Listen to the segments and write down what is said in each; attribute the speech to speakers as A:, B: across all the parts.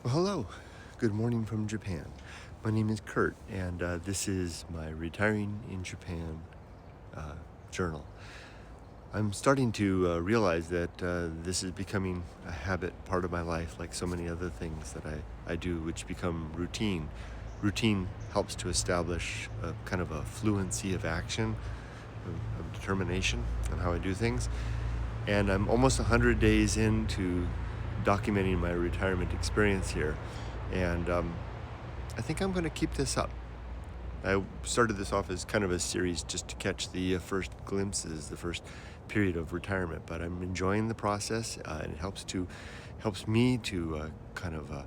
A: Well, hello. Good morning from Japan. My name is Kurt, and this is my Retiring in Japan journal. I'm starting to realize that this is becoming a habit, part of my life, like so many other things that I do, which become routine. Routine helps to establish a kind of a fluency of action, of determination on how I do things. And I'm almost 100 days into documenting my retirement experience here. And I think I'm going to keep this up. I started this off as kind of a series just to catch the first glimpses, the first period of retirement. But I'm enjoying the process, and it helps me to kind of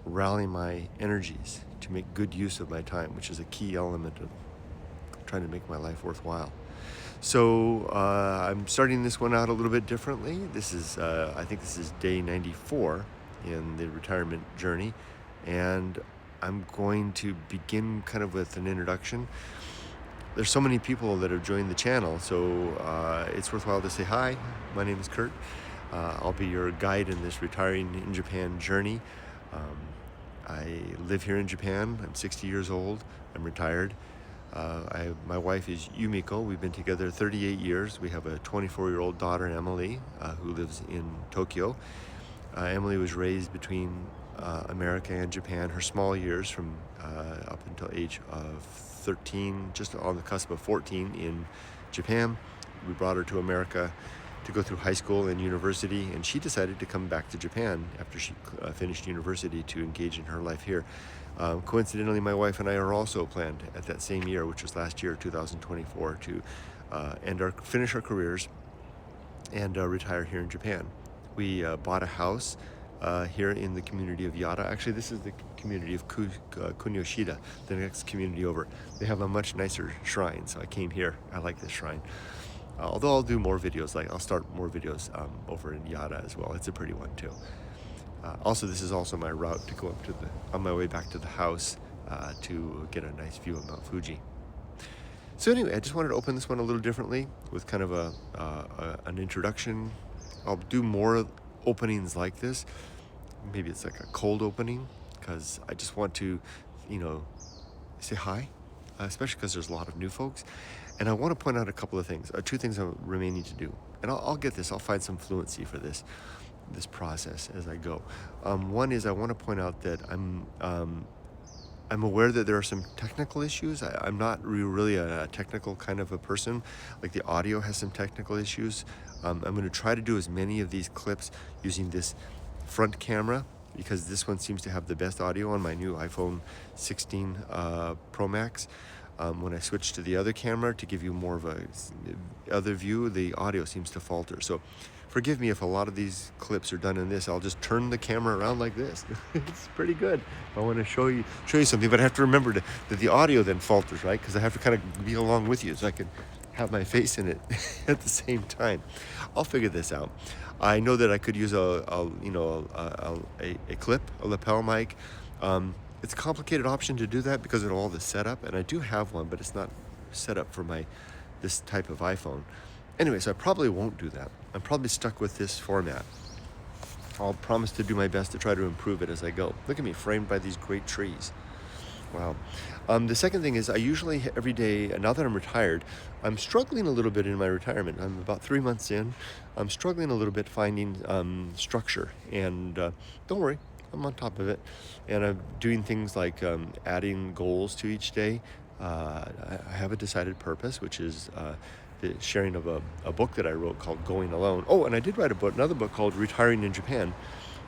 A: rally my energies to make good use of my time, which is a key element of trying to make my life worthwhile. So I'm starting this one out a little bit differently. I think this is day 94 in the retirement journey, and I'm going to begin kind of with an introduction. There's so many people that have joined the channel, so it's worthwhile to say hi. My name is Kurt. I'll be your guide in this Retiring in Japan journey. I live here in Japan. I'm 60 years old. I'm retired. My wife is Yumiko. We've been together 38 years. We have a 24-year-old daughter, Emily, who lives in Tokyo. Emily was raised between America and Japan, her small years from up until age of 13, just on the cusp of 14 in Japan. We brought her to America to go through high school and university, and she decided to come back to Japan after she finished university to engage in her life here. Coincidentally, my wife and I are also planned at that same year, which was last year, 2024, to finish our careers and retire here in Japan. We bought a house here in the community of Yada. Actually, this is the community of Kunyoshida, the next community over. They have a much nicer shrine, so I came here. I like this shrine. Although I'll do more videos, I'll start more videos over in Yada as well. It's a pretty one too. Also, this is also my route to go on my way back to the house to get a nice view of Mount Fuji. So anyway, I just wanted to open this one a little differently with kind of an introduction. I'll do more openings like this. Maybe it's like a cold opening, because I just want to, say hi, especially because there's a lot of new folks. And I want to point out a couple of things, two things I'm remaining to do. And I'll get this, I'll find some fluency for this process as I go. One is I want to point out that I'm aware that there are some technical issues. I'm not really a technical kind of a person. Like the audio has some technical issues. I'm going to try to do as many of these clips using this front camera, because this one seems to have the best audio on my new iPhone 16 Pro Max. When I switch to the other camera to give you more of a other view, the audio seems to falter. So forgive me if a lot of these clips are done in this. I'll just turn the camera around like this. It's pretty good. I want to show you something, but I have to remember that the audio then falters, right? Because I have to kind of be along with you so I can have my face in it at the same time. I'll figure this out. I know that I could use a clip, a lapel mic. It's a complicated option to do that because of all the setup, and I do have one, but it's not set up for this type of iPhone. Anyway, so I probably won't do that. I'm probably stuck with this format. I'll promise to do my best to try to improve it as I go. Look at me, framed by these great trees. Wow. The second thing is I usually, every day, now that I'm retired, I'm struggling a little bit in my retirement. I'm about 3 months in. I'm struggling a little bit finding structure. And don't worry, I'm on top of it. And I'm doing things like adding goals to each day. I have a decided purpose, which is the sharing of a book that I wrote called Going Alone. Oh, and I did write another book called Retiring in Japan,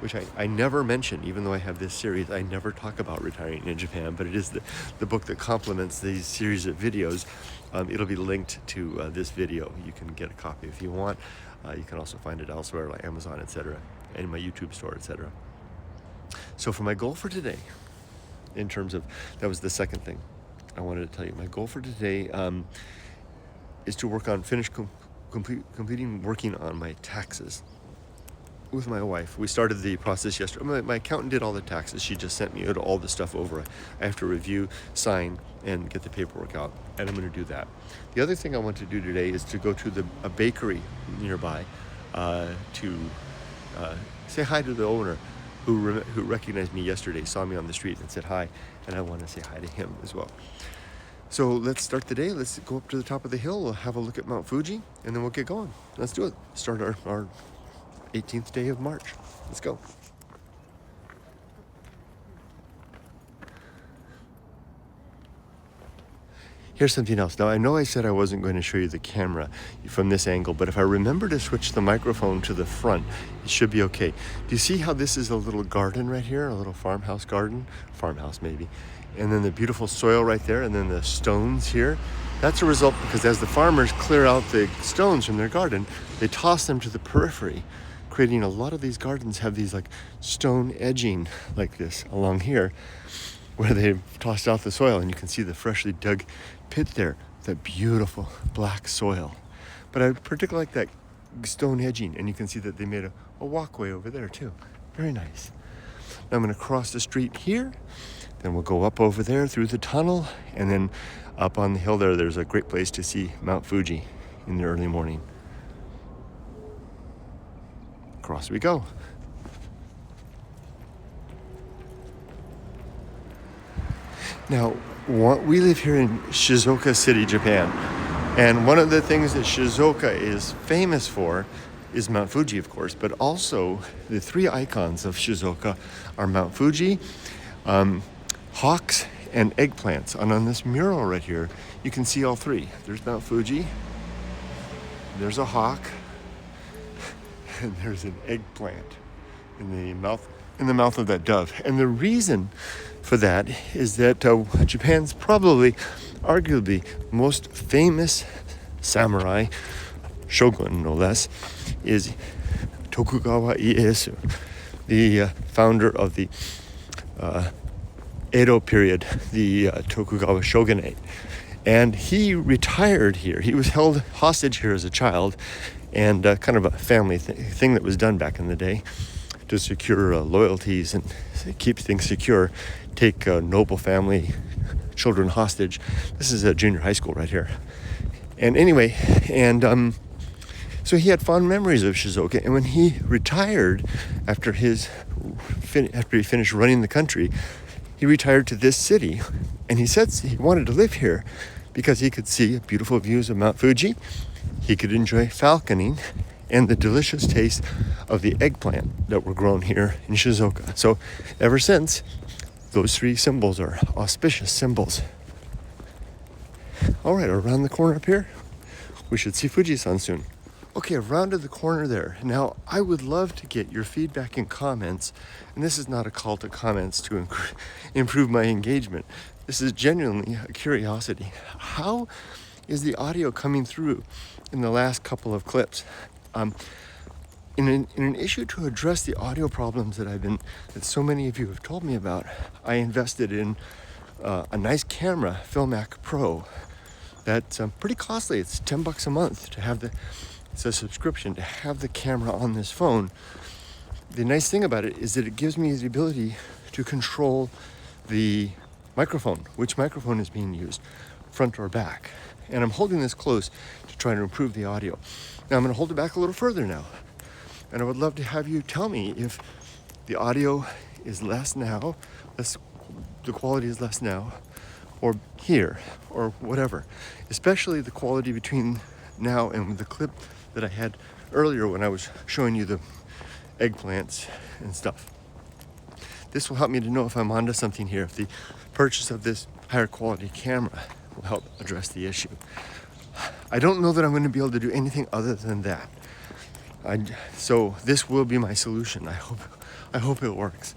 A: which I never mention. Even though I have this series, I never talk about retiring in Japan, but it is the book that complements these series of videos. It'll be linked to this video. You can get a copy if you want. You can also find it elsewhere, like Amazon, etc., and my YouTube store, etc. So for my goal for today, in terms of, that was the second thing I wanted to tell you. My goal for today is to work on working on my taxes with my wife. We started the process yesterday. My accountant did all the taxes. She just sent me all the stuff over. I have to review, sign, and get the paperwork out, and I'm going to do that. The other thing I want to do today is to go to a bakery nearby to say hi to the owner. who recognized me yesterday, saw me on the street and said hi, and I want to say hi to him as well. So let's start the day. Let's go up to the top of the hill. We'll have a look at Mount Fuji, and then we'll get going. Let's do it. Start our 18th day of March. Let's go. Here's something else. Now, I know I said I wasn't going to show you the camera from this angle, but if I remember to switch the microphone to the front, it should be okay. Do you see how this is a little garden right here? A little farmhouse garden? Farmhouse, maybe. And then the beautiful soil right there, and then the stones here. That's a result because as the farmers clear out the stones from their garden, they toss them to the periphery, creating a lot of these gardens have these like stone edging like this along here, where they've tossed out the soil, and you can see the freshly dug pit there, that beautiful black soil. But I particularly like that stone edging, and you can see that they made a walkway over there too. Very nice. Now I'm going to cross the street here, then we'll go up over there through the tunnel, and then up on the hill there's a great place to see Mount Fuji in the early morning. Across we go. Now, we live here in Shizuoka City, Japan, and one of the things that Shizuoka is famous for is Mount Fuji, of course, but also the three icons of Shizuoka are Mount Fuji, hawks, and eggplants. And on this mural right here, you can see all three. There's Mount Fuji, there's a hawk, and there's an eggplant in the mouth of that dove. And the reason for that is that Japan's probably, arguably, most famous samurai, shogun no less, is Tokugawa Ieyasu, the founder of the Edo period, the Tokugawa shogunate. And he retired here. He was held hostage here as a child, and kind of a family thing that was done back in the day to secure loyalties and keep things secure, take noble family children hostage. This is a junior high school right here. And anyway, so he had fond memories of Shizuoka, and when he retired after he finished running the country, he retired to this city, and he said he wanted to live here because he could see beautiful views of Mount Fuji, he could enjoy falconing, and the delicious taste of the eggplant that were grown here in Shizuoka. So ever since, those three symbols are auspicious symbols. All right, around the corner up here, we should see Fuji-san soon. Okay, I've rounded the corner there. Now, I would love to get your feedback and comments, and this is not a call to comments to improve my engagement. This is genuinely a curiosity. How is the audio coming through in the last couple of clips? In an issue to address the audio problems that so many of you have told me about, I invested in a nice camera, Filmac Pro. That's pretty costly. It's $10 a month to have it's a subscription to have the camera on this phone. The nice thing about it is that it gives me the ability to control the microphone, which microphone is being used, front or back. And I'm holding this close to try to improve the audio. Now I'm going to hold it back a little further now. And I would love to have you tell me if the audio is less now, the quality is less now, or here, or whatever. Especially the quality between now and the clip that I had earlier when I was showing you the eggplants and stuff. This will help me to know if I'm onto something here, if the purchase of this higher quality camera will help address the issue. I don't know that I'm going to be able to do anything other than that. So this will be my solution. I hope it works.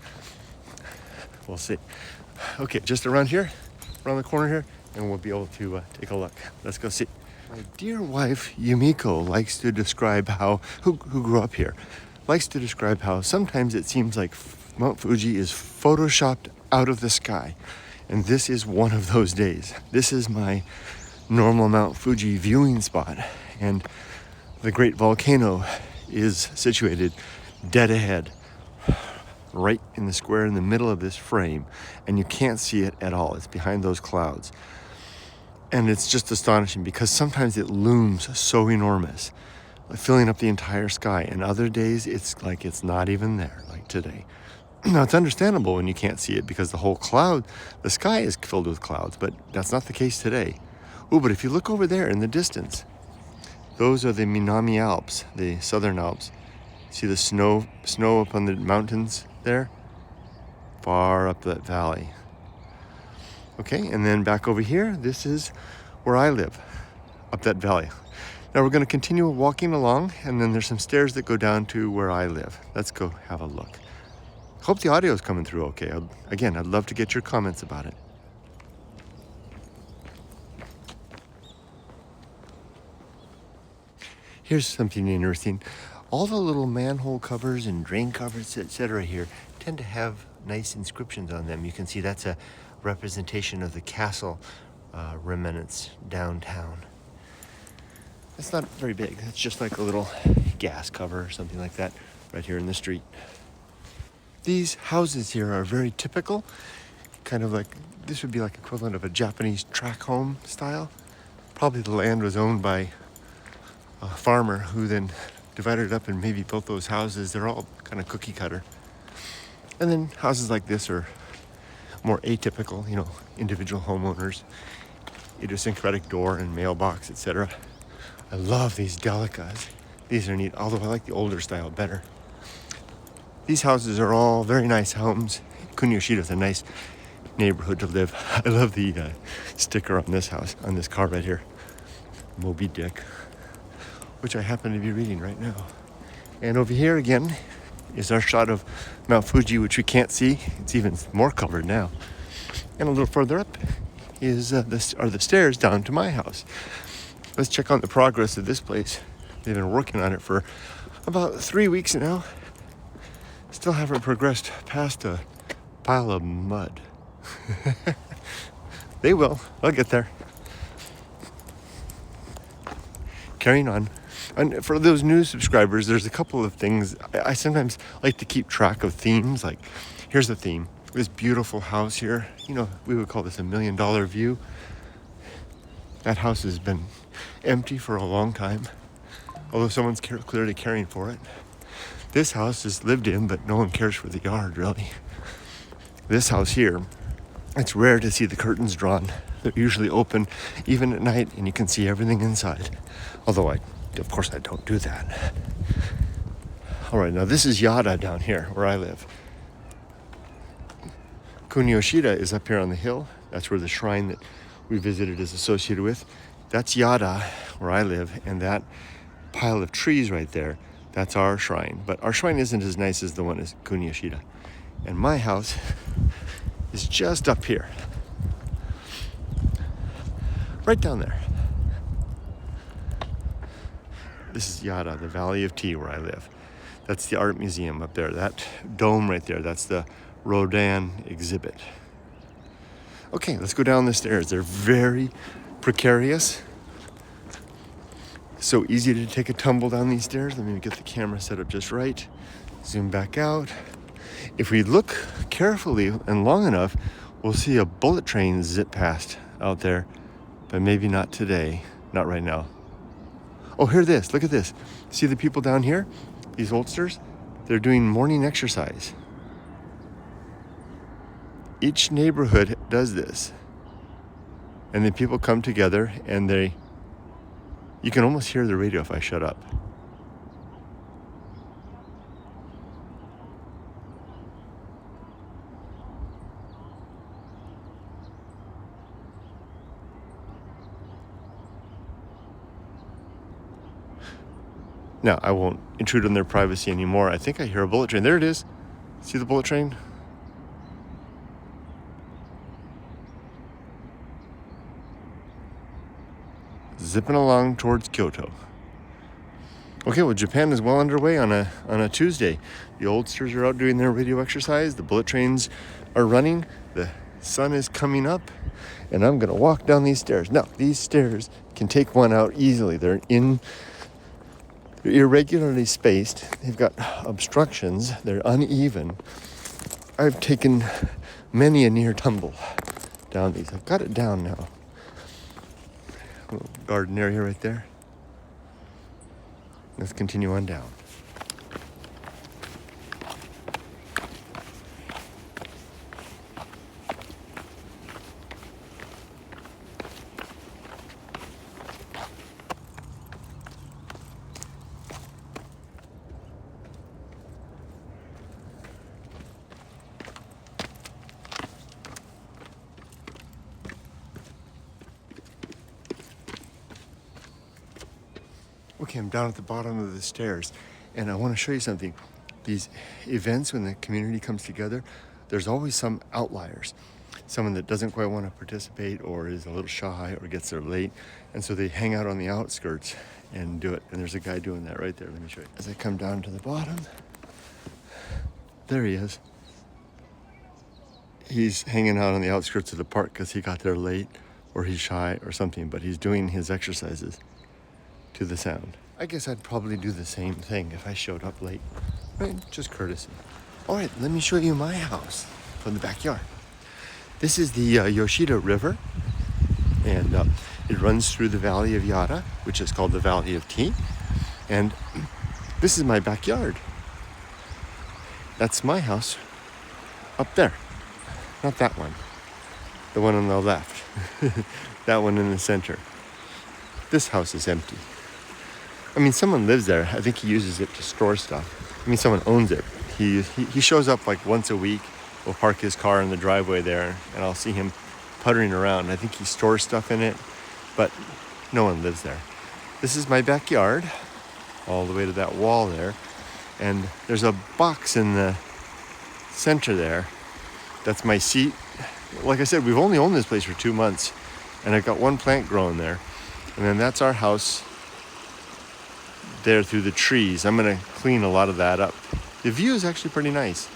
A: We'll see. Okay, just around here, around the corner here, and we'll be able to take a look. Let's go see. My dear wife, Yumiko, likes to describe who grew up here, likes to describe how sometimes it seems like Mount Fuji is photoshopped out of the sky. And this is one of those days. This is my normal Mount Fuji viewing spot. And the great volcano is situated dead ahead, right in the square in the middle of this frame. And you can't see it at all. It's behind those clouds. And it's just astonishing because sometimes it looms so enormous, like filling up the entire sky. And other days, it's like it's not even there, like today. Now, it's understandable when you can't see it because the sky is filled with clouds, but that's not the case today. Oh, but if you look over there in the distance, those are the Minami Alps, the southern Alps. See the snow up on the mountains there? Far up that valley. Okay, and then back over here, this is where I live, up that valley. Now we're going to continue walking along, and then there's some stairs that go down to where I live. Let's go have a look. Hope the audio is coming through okay. Again, I'd love to get your comments about it. Here's something interesting. All the little manhole covers and drain covers, etc. here tend to have nice inscriptions on them. You can see that's a representation of the castle remnants downtown. It's not very big. It's just like a little gas cover or something like that right here in the street. These houses here are very typical, kind of like, this would be like equivalent of a Japanese tract home style. Probably the land was owned by a farmer who then divided it up and maybe built those houses. They're all kind of cookie cutter. And then houses like this are more atypical, individual homeowners, idiosyncratic door and mailbox, etc. I love these delicas. These are neat, although I like the older style better. These houses are all very nice homes. Kuniyoshida is a nice neighborhood to live. I love the sticker on this house, on this car right here, Moby Dick, which I happen to be reading right now. And over here again is our shot of Mount Fuji, which we can't see. It's even more covered now. And a little further up are the stairs down to my house. Let's check on the progress of this place. They've been working on it for about 3 weeks now. Still haven't progressed past a pile of mud. They will. I'll get there. Carrying on. And for those new subscribers, there's a couple of things. I sometimes like to keep track of themes. Like, here's the theme. This beautiful house here. We would call this $1 million view. That house has been empty for a long time, although someone's clearly caring for it. This house is lived in, but no one cares for the yard, really. This house here, it's rare to see the curtains drawn. They're usually open even at night, and you can see everything inside. Although of course I don't do that. All right, now this is Yada down here where I live. Kuniyoshida is up here on the hill. That's where the shrine that we visited is associated with. That's Yada where I live, and that pile of trees right there, that's our shrine. But our shrine isn't as nice as the one at Kuniyoshida. And my house is just up here. Right down there. This is Yada, the Valley of Tea, where I live. That's the art museum up there. That dome right there, that's the Rodin exhibit. Okay, let's go down the stairs. They're very precarious. So easy to take a tumble down these stairs. Let me get the camera set up just right. Zoom back out. If we look carefully and long enough, we'll see a bullet train zip past out there, but maybe not today, not right now. Oh, hear this, look at this. See the people down here, these oldsters? They're doing morning exercise. Each neighborhood does this. And then people come together and you can almost hear the radio if I shut up. Now, I won't intrude on their privacy anymore. I think I hear a bullet train. There it is. See the bullet train? Zipping along towards Kyoto. Okay, well, Japan is well underway on a Tuesday. The oldsters are out doing their radio exercise. The bullet trains are running. The sun is coming up. And I'm going to walk down these stairs. Now, these stairs can take one out easily. They're irregularly spaced. They've got obstructions. They're uneven. I've taken many a near tumble down these. I've got it down now. A little garden area right there. Let's continue on down. Okay, I'm down at the bottom of the stairs, and I want to show you something. These events, when the community comes together, there's always some outliers. Someone that doesn't quite want to participate or is a little shy or gets there late, and so they hang out on the outskirts and do it. And there's a guy doing that right there. Let me show you. As I come down to the bottom, there he is. He's hanging out on the outskirts of the park because he got there late or he's shy or something, but he's doing his exercises to the sound. I guess I'd probably do the same thing if I showed up late, right? Just courtesy. All right, let me show you my house from the backyard. This is the Yoshida River, and it runs through the Valley of Yara, which is called the Valley of Tea. And this is my backyard. That's my house up there. Not that one. The one on the left. That one in the center. This house is empty. I mean, someone lives there. I think he uses it to store stuff. I mean, someone owns it. He shows up like once a week. We'll park his car in the driveway there, and I'll see him puttering around. I think he stores stuff in it, but no one lives there. This is my backyard, all the way to that wall there. And there's a box in the center there. That's my seat. Like I said, we've only owned this place for 2 months, and I've got one plant growing there. And then that's our house there through the trees. I'm going to clean a lot of that up. The view is actually pretty nice.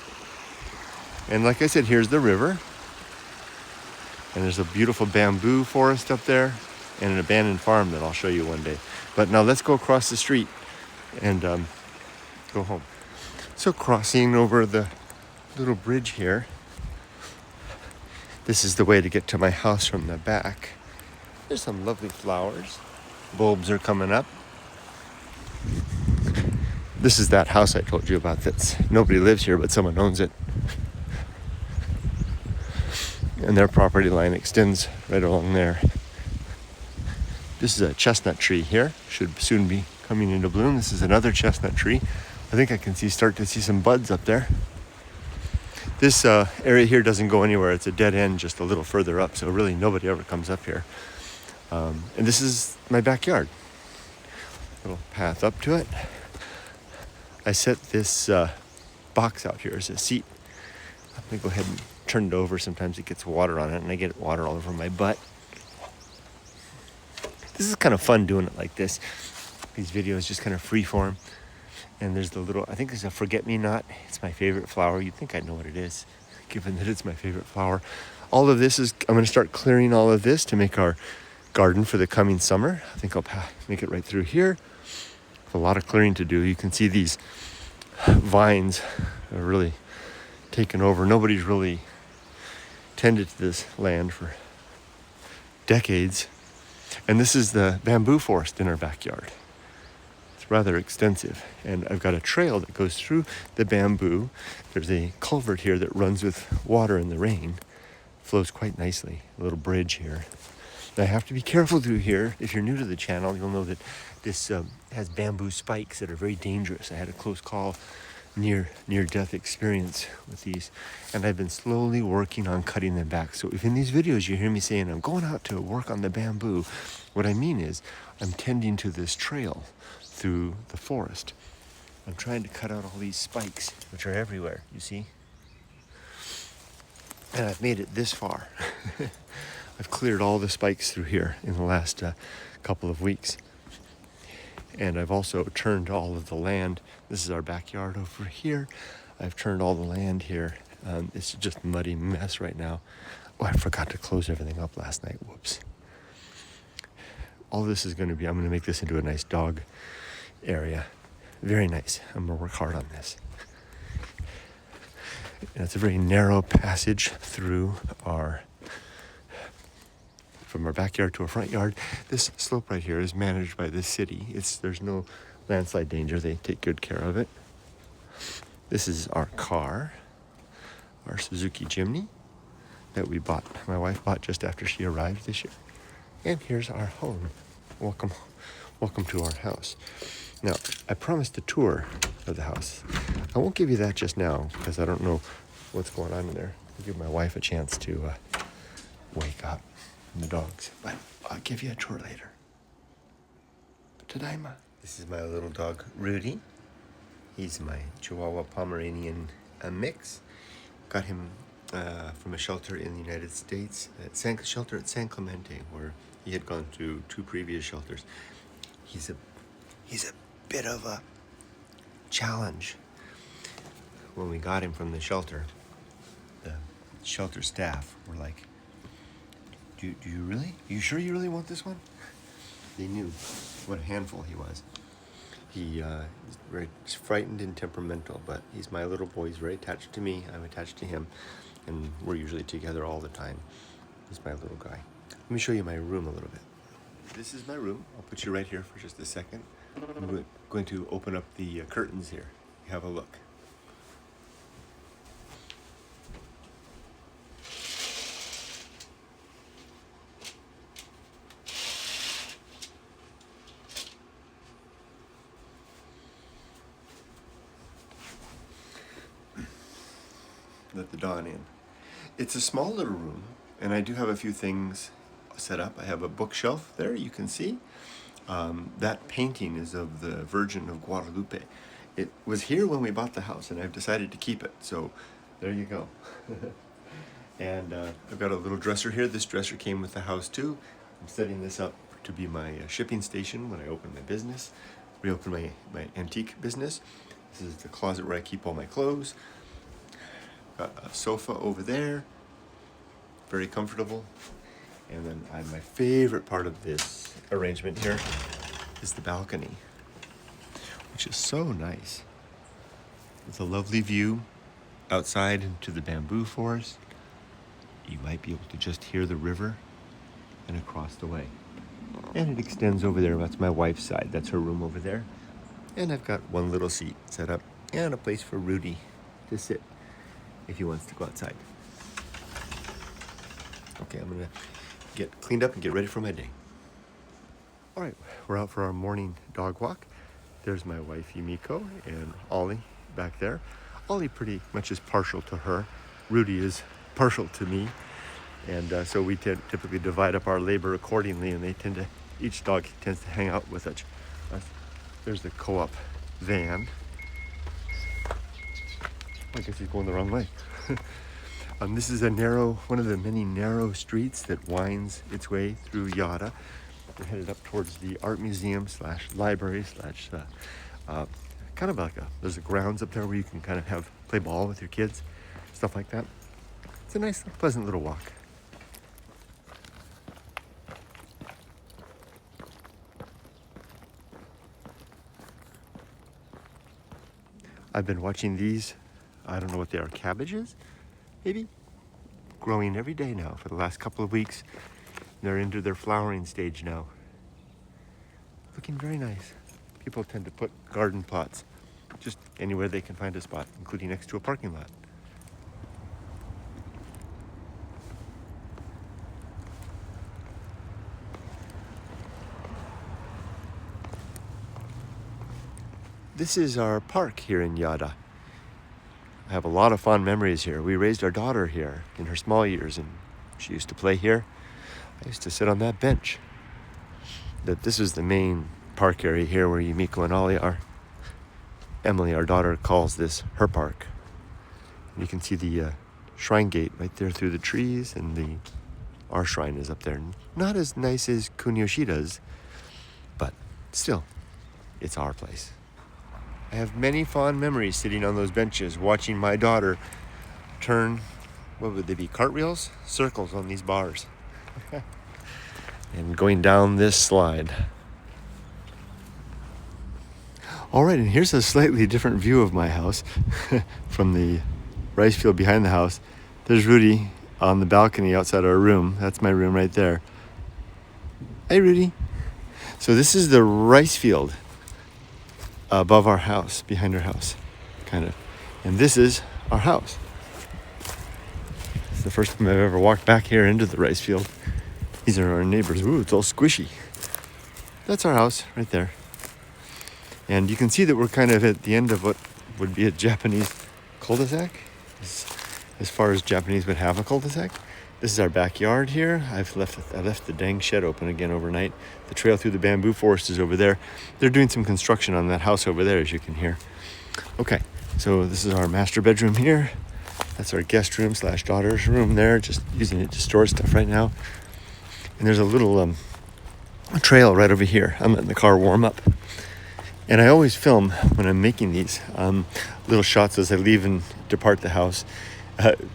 A: And like I said, here's the river. And there's a beautiful bamboo forest up there and an abandoned farm that I'll show you one day. But now let's go across the street and go home. So crossing over the little bridge here, this is the way to get to my house from the back. There's some lovely flowers. Bulbs are coming up. This is that house I told you about that's nobody lives here, but someone owns it. And their property line extends right along there. This is a chestnut tree here. Should soon be coming into bloom. This is another chestnut tree. I think I can start to see some buds up there. This area here doesn't go anywhere. It's a dead end just a little further up, so really nobody ever comes up here. And this is my backyard. Little path up to it. I set this box out here as a seat. Let me go ahead and turn it over. Sometimes it gets water on it, and I get water all over my butt. This is kind of fun doing it like this. These videos just kind of freeform. And there's the little, I think there's a forget-me-not. It's my favorite flower. You'd think I'd know what it is, given that it's my favorite flower. All of this is, I'm going to start clearing all of this to make our garden for the coming summer. I think I'll make it right through here. A lot of clearing to do. You can see these vines are really taken over. Nobody's really tended to this land for decades. And this is the bamboo forest in our backyard. It's rather extensive. And I've got a trail that goes through the bamboo. There's a culvert here that runs with water in the rain. Flows quite nicely. A little bridge here. Now, I have to be careful through here. If you're new to the channel, you'll know that this has bamboo spikes that are very dangerous. I had a close call, near-death experience with these, and I've been slowly working on cutting them back. So if in these videos you hear me saying I'm going out to work on the bamboo, what I mean is I'm tending to this trail through the forest. I'm trying to cut out all these spikes, which are everywhere, you see? And I've made it this far. I've cleared all the spikes through here in the last couple of weeks. And I've also turned all of the land. This is our backyard over here. I've turned all the land here. It's just a muddy mess right now. Oh, I forgot to close everything up last night. Whoops. All this is going to be, I'm going to make this into a nice dog area. Very nice. I'm going to work hard on this. And it's a very narrow passage through from our backyard to our front yard. This slope right here is managed by this city. There's no landslide danger. They take good care of it. This is our car, our Suzuki Jimny that we bought. My wife bought just after she arrived this year. And here's our home. Welcome to our house. Now, I promised a tour of the house. I won't give you that just now because I don't know what's going on in there. I'll give my wife a chance to wake up. The dogs, but I'll give you a tour later. Tadaima. This is my little dog, Rudy. He's my Chihuahua Pomeranian mix. Got him from a shelter in the United States, shelter at San Clemente, where he had gone to 2 previous shelters. He's a bit of a challenge. When we got him from the shelter staff were like, do you really? Are you sure you really want this one? They knew what a handful he was. He's very frightened and temperamental, but he's my little boy. He's very attached to me. I'm attached to him, and we're usually together all the time. He's my little guy. Let me show you my room a little bit. This is my room. I'll put you right here for just a second. I'm going to open up the curtains here. Have a look. Let the dawn in. It's a small little room, and I do have a few things set up. I have a bookshelf there, you can see. That painting is of the Virgin of Guadalupe. It was here when we bought the house, and I've decided to keep it, so there you go. And I've got a little dresser here. This dresser came with the house too. I'm setting this up to be my shipping station when I open my business, reopen my antique business. This is the closet where I keep all my clothes. Got a sofa over there, very comfortable. And then my favorite part of this arrangement here is the balcony, which is so nice. With a lovely view outside into the bamboo forest. You might be able to just hear the river and across the way. And it extends over there. That's my wife's side. That's her room over there. And I've got one little seat set up and a place for Rudy to sit if he wants to go outside. Okay, I'm gonna get cleaned up and get ready for my day. All right, we're out for our morning dog walk. There's my wife Yumiko and Ollie back there. Ollie pretty much is partial to her. Rudy is partial to me. And so we typically divide up our labor accordingly, and each dog tends to hang out with us. There's the co-op van. I guess he's going the wrong way. This is one of the many narrow streets that winds its way through Yada. We're headed up towards the art museum / library / kind of like there's a grounds up there where you can kind of play ball with your kids, stuff like that. It's a nice, pleasant little walk. I've been watching these, I don't know what they are, cabbages, maybe? Growing every day now for the last couple of weeks. They're into their flowering stage now. Looking very nice. People tend to put garden plots just anywhere they can find a spot, including next to a parking lot. This is our park here in Yada. I have a lot of fond memories here. We raised our daughter here in her small years, and she used to play here. I used to sit on that bench. This is the main park area here where Yumiko and Ollie are. Emily, our daughter, calls this her park. And you can see the shrine gate right there through the trees, and our shrine is up there. Not as nice as Kuniyoshida's, but still, it's our place. I have many fond memories sitting on those benches, watching my daughter turn, what would they be, cartwheels? Circles on these bars. And going down this slide. All right, and here's a slightly different view of my house from the rice field behind the house. There's Rudy on the balcony outside our room. That's my room right there. Hey, Rudy. So this is the rice field above our house, behind our house, kind of. And this is our house. It's the first time I've ever walked back here into the rice field. These are our neighbors. Ooh, it's all squishy. That's our house right there. And you can see that we're kind of at the end of what would be a Japanese cul-de-sac, as far as Japanese would have a cul-de-sac. This is our backyard here. I left the dang shed open again overnight. The trail through the bamboo forest is over there. They're doing some construction on that house over there, as you can hear. Okay, so this is our master bedroom here. That's our guest room / daughter's room there, just using it to store stuff right now. And there's a little trail right over here. I'm letting the car warm up. And I always film when I'm making these little shots as I leave and depart the house.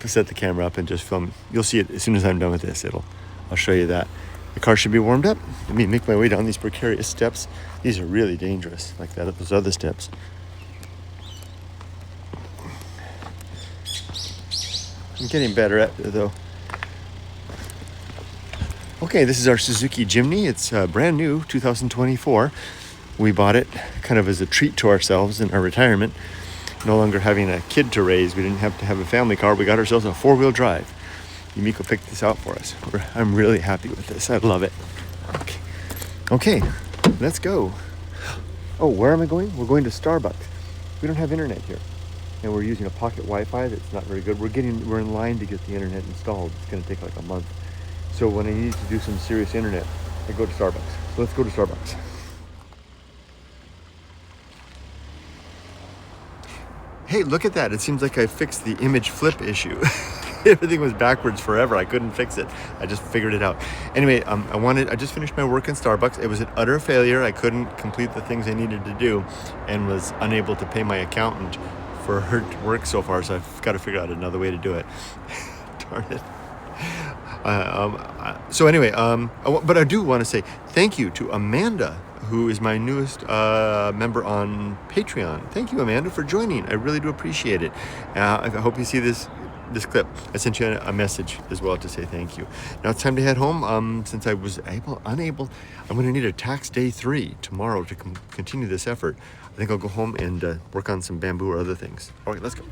A: Set the camera up and just film. You'll see it as soon as I'm done with this. I'll show you that. The car should be warmed up. Let me make my way down these precarious steps. These are really dangerous, like those other steps. I'm getting better at it though. Okay, this is our Suzuki Jimny. It's brand new, 2024. We bought it kind of as a treat to ourselves in our retirement. No longer having a kid to raise, we didn't have to have a family car. We got ourselves a 4-wheel drive. Yumiko picked this out for us. I'm really happy with this. I love it. Okay, let's go. Oh, where am I going? We're going to Starbucks. We don't have internet here. And we're using a pocket Wi-Fi that's not very good. We're in line to get the internet installed. It's going to take like a month. So when I need to do some serious internet, I go to Starbucks. So let's go to Starbucks. Hey, look at that. It seems like I fixed the image flip issue. Everything was backwards forever. I couldn't fix it. I just figured it out. Anyway, I just finished my work in Starbucks. It was an utter failure. I couldn't complete the things I needed to do and was unable to pay my accountant for her work so far. So I've got to figure out another way to do it. Darn it. So anyway, but I do want to say thank you to Amanda, who is my newest member on Patreon. Thank you, Amanda, for joining. I really do appreciate it. I hope you see this clip. I sent you a message as well to say thank you. Now it's time to head home. Since I was unable, I'm going to need a tax day 3 tomorrow to continue this effort. I think I'll go home and work on some bamboo or other things. All right, let's go.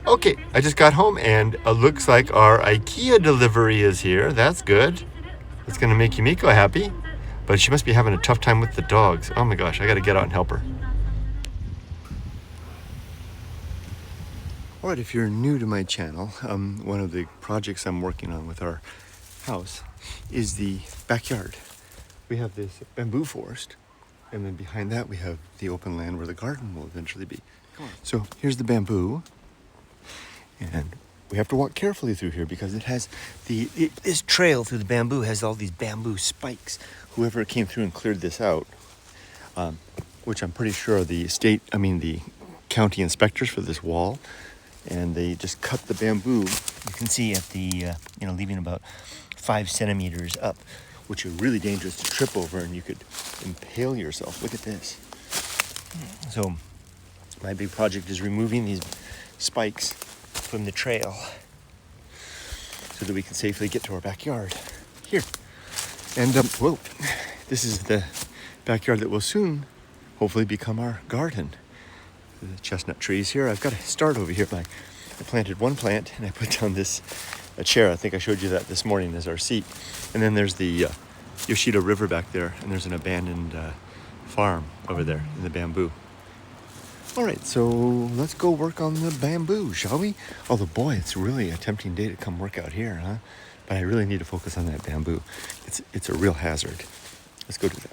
A: Okay, I just got home and it looks like our IKEA delivery is here. That's good. It's going to make Yumiko happy. But she must be having a tough time with the dogs. Oh my gosh, I gotta get out and help her. All right, if you're new to my channel, one of the projects I'm working on with our house is the backyard. We have this bamboo forest, and then behind that we have the open land where the garden will eventually be. So here's the bamboo, and we have to walk carefully through here because it has this trail through the bamboo has all these bamboo spikes. Whoever came through and cleared this out, which I'm pretty sure the county inspectors for this wall, and they just cut the bamboo. You can see at the, leaving about 5 centimeters up, which are really dangerous to trip over, and you could impale yourself. Look at this. So my big project is removing these spikes from the trail so that we can safely get to our backyard here. And, this is the backyard that will soon, hopefully, become our garden. The chestnut trees here. I've got to start over here. I planted one plant, and I put down a chair. I think I showed you that this morning as our seat. And then there's the Yoshida River back there, and there's an abandoned farm over there in the bamboo. All right, so let's go work on the bamboo, shall we? Although, boy, it's really a tempting day to come work out here, huh? But I really need to focus on that bamboo. It's a real hazard. Let's go do that.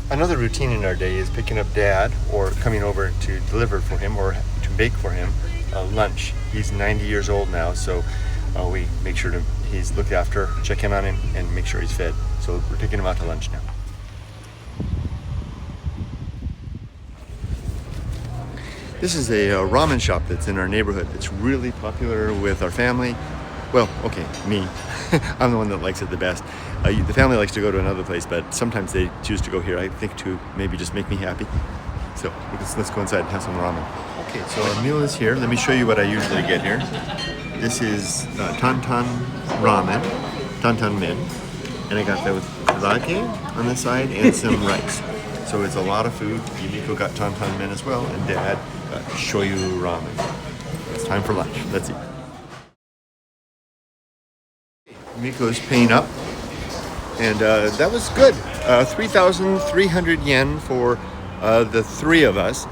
A: Another routine in our day is picking up Dad or coming over to deliver for him or to bake for him lunch. He's 90 years old now, so we make sure he's looked after, check in on him, and make sure he's fed. So we're taking him out to lunch now. This is a ramen shop that's in our neighborhood that's really popular with our family. Well, okay, me. I'm the one that likes it the best. The family likes to go to another place, but sometimes they choose to go here, I think, to maybe just make me happy. So let's go inside and have some ramen. Okay, so our meal is here. Let me show you what I usually get here. This is tantan ramen, tantan men, and I got that with karage on the side and some rice. So it's a lot of food. Yumiko got tantan men as well, and Dad got shoyu ramen. It's time for lunch. Let's eat. Yumiko's paying up, and that was good. 3,300 yen for the three of us,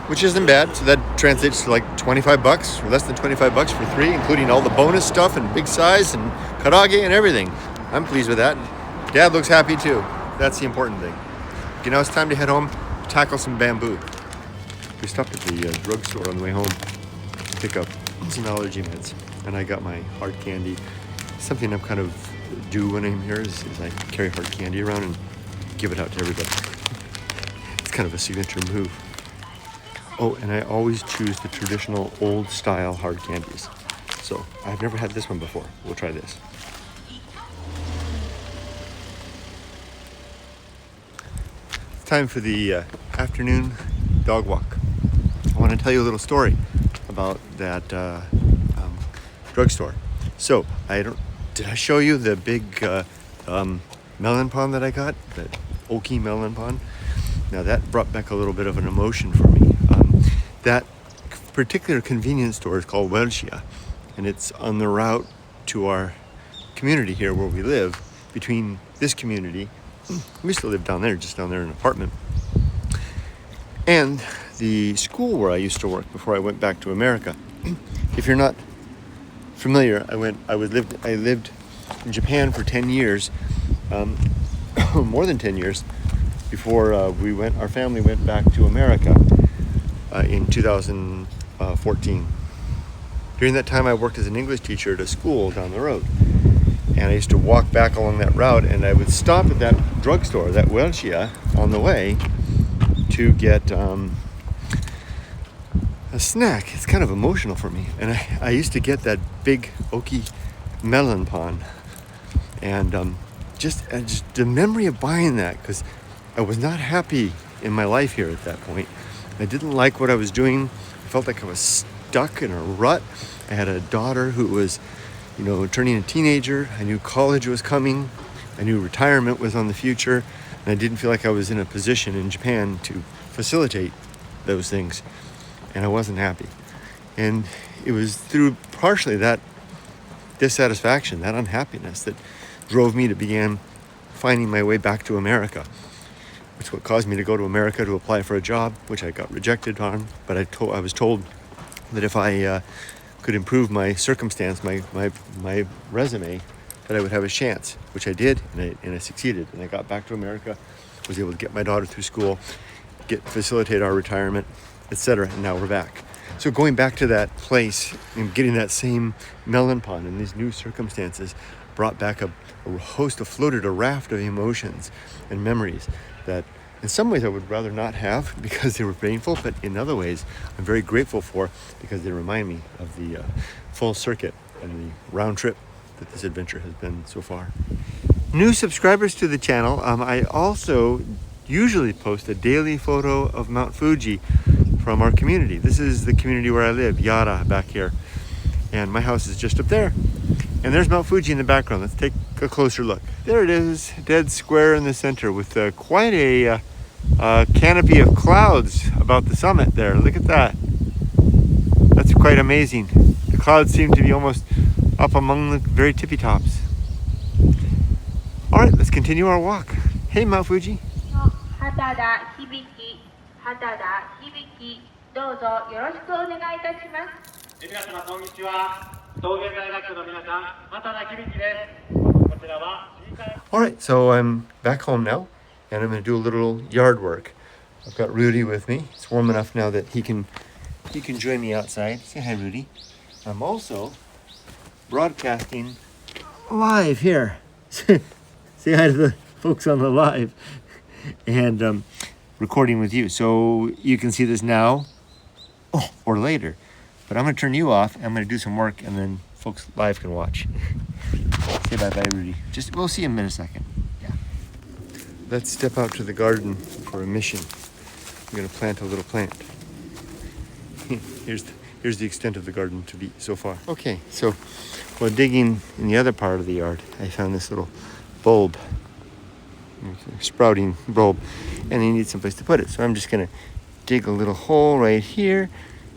A: which isn't bad. So that translates to like 25 bucks, or less than 25 bucks for three, including all the bonus stuff and big size and karage and everything. I'm pleased with that. Dad looks happy too. That's the important thing. Okay, now it's time to head home, tackle some bamboo. We stopped at the drugstore on the way home to pick up some allergy meds, and I got my hard candy. Something I'm kind of do when I'm here is I carry hard candy around and give it out to everybody. It's kind of a signature move. Oh, and I always choose the traditional old style hard candies. So I've never had this one before. We'll try this. It's time for the afternoon dog walk. I want to tell you a little story about that drugstore. So did I show you the big melon pond that I got? The oaky melon pond? Now that brought back a little bit of an emotion for me. That particular convenience store is called Welshia, and it's on the route to our community here where we live. Between this community, we used to live down there, just down there in an apartment, and the school where I used to work before I went back to America. If you're not familiar, I lived in Japan for 10 years, more than 10 years, before our family went back to America in 2014. During that time, I worked as an English teacher at a school down the road, and I used to walk back along that route, and I would stop at that drugstore, that Welshia, on the way to get a snack. It's kind of emotional for me, and I used to get that big oaky melon pond, and just the memory of buying that, because I was not happy in my life here at that point. I didn't like what I was doing. I felt like I was stuck in a rut. I had a daughter who was, turning a teenager. I knew college was coming. I knew retirement was on the future, and I didn't feel like I was in a position in Japan to facilitate those things, and I wasn't happy. And it was through partially that dissatisfaction, that unhappiness, that drove me to begin finding my way back to America, which is what caused me to go to America to apply for a job, which I got rejected on. But I was told that if I could improve my circumstance, my resume, that I would have a chance, which I did, and I succeeded. And I got back to America, was able to get my daughter through school, facilitate our retirement, etc. And now we're back. So going back to that place and getting that same melon pond in these new circumstances brought back floated a raft of emotions and memories that in some ways I would rather not have because they were painful, but in other ways I'm very grateful for because they remind me of the full circuit and the round trip that this adventure has been so far. New subscribers to the channel, I also usually post a daily photo of Mount Fuji from our community. This is the community where I live, Yara, back here, and my house is just up there. And there's Mount Fuji in the background. Let's take a closer look. There it is, dead square in the center with quite a canopy of clouds about the summit there. Look at that. That's quite amazing. The clouds seem to be almost up among the very tippy tops. All right, let's continue our walk. Hey, Mount Fuji.
B: どうぞよろしくお願いいたします。皆様こんにちは。道玄大学の皆さん、またなきびきです。こちらは。
A: All right, so I'm back home now, and I'm going to do a little yard work. I've got Rudy with me. It's warm enough now that he can join me outside. Say hi, Rudy. I'm also broadcasting live here. Say hi to the folks on the live, and recording with you. So you can see this now or later. But I'm going to turn you off. I'm going to do some work and then folks live can watch. Say bye-bye, Rudy. We'll see him in a second. Yeah. Let's step out to the garden for a mission. I'm gonna plant a little plant. Here's the extent of the garden to be so far. Okay, so while digging in the other part of the yard, I found this little bulb, sprouting bulb, and I need someplace to put it. So I'm just gonna dig a little hole right here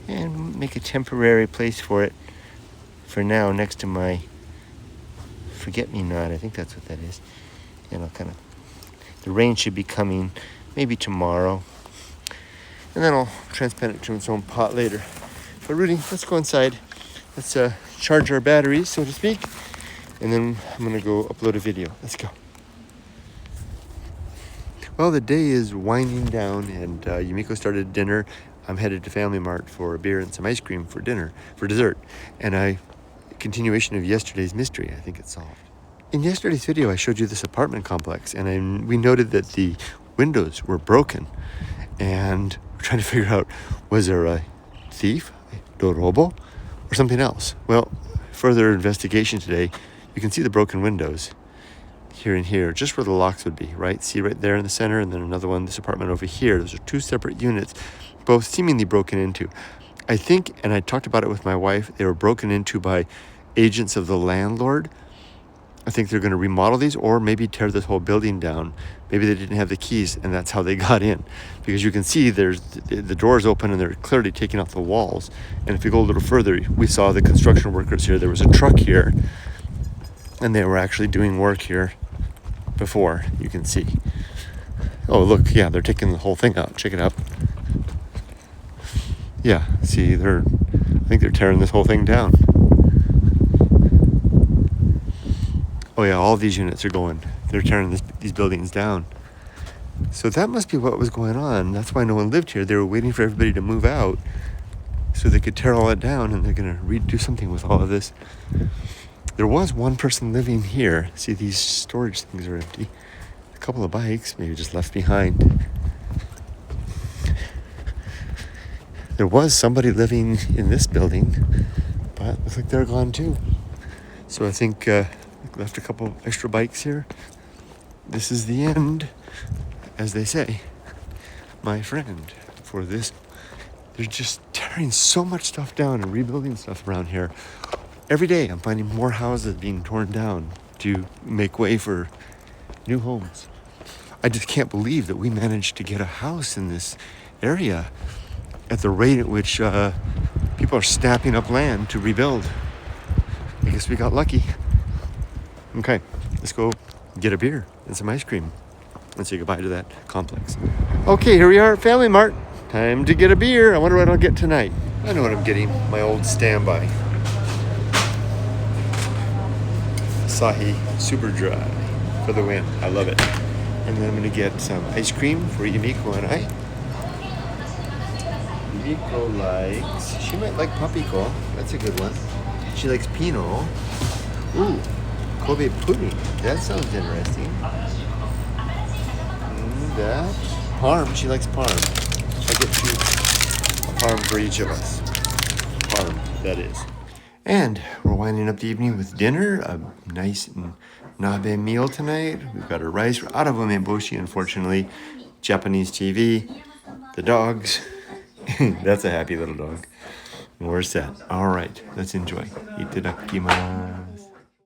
A: and make a temporary place for it for now next to my forget-me-not. I think that's what that is. And the rain should be coming maybe tomorrow. And then I'll transplant it to its own pot later. But Rudy, let's go inside. Let's charge our batteries, so to speak. And then I'm gonna go upload a video. Let's go. Well, the day is winding down and Yumiko started dinner. I'm headed to Family Mart for a beer and some ice cream for dessert. And continuation of yesterday's mystery, I think it's solved. In yesterday's video, I showed you this apartment complex and we noted that the windows were broken. And we're trying to figure out, was there a thief, robo, or something else? Well, further investigation today, you can see the broken windows here and here, just where the locks would be, right? See right there in the center, and then another one, this apartment over here. Those are two separate units, both seemingly broken into. I think, and I talked about it with my wife, they were broken into by agents of the landlord. I think they're going to remodel these or maybe tear this whole building down. Maybe they didn't have the keys and that's how they got in. Because you can see there's the doors open and they're clearly taking off the walls. And if you go a little further, we saw the construction workers here. There was a truck here and they were actually doing work here before, you can see. Oh, look, yeah, they're taking the whole thing out. Check it out. Yeah, see, I think they're tearing this whole thing down. Oh yeah, all these units are going. They're tearing these buildings down. So that must be what was going on. That's why no one lived here. They were waiting for everybody to move out so they could tear all it down, and they're going to redo something with all of this. There was one person living here. See, these storage things are empty. A couple of bikes, maybe just left behind. There was somebody living in this building, but looks like they're gone too. So I think left a couple extra bikes here. This is the end, as they say, my friend, for this. They're just tearing so much stuff down and rebuilding stuff around here. Every day I'm finding more houses being torn down to make way for new homes. I just can't believe that we managed to get a house in this area at the rate at which people are snapping up land to rebuild. I guess we got lucky. Okay, let's go get a beer and some ice cream and say goodbye to that complex. Okay, here we are at Family Mart. Time to get a beer. I wonder what I'll get tonight. I know what I'm getting. My old standby. Asahi Super Dry for the win. I love it. And then I'm going to get some ice cream for Yumiko and I. Yumiko she might like Papiko. That's a good one. She likes Pinot. Ooh, Kobe pudding. That sounds interesting. And that Parm. She likes Parm. I'll get you a Parm for each of us. Parm, that is. And we're winding up the evening with dinner. A nice nabe meal tonight. We've got our rice. We're out of umeboshi, unfortunately. Japanese TV. The dogs. That's a happy little dog. And we're set. All right, let's enjoy. Itadakimasu.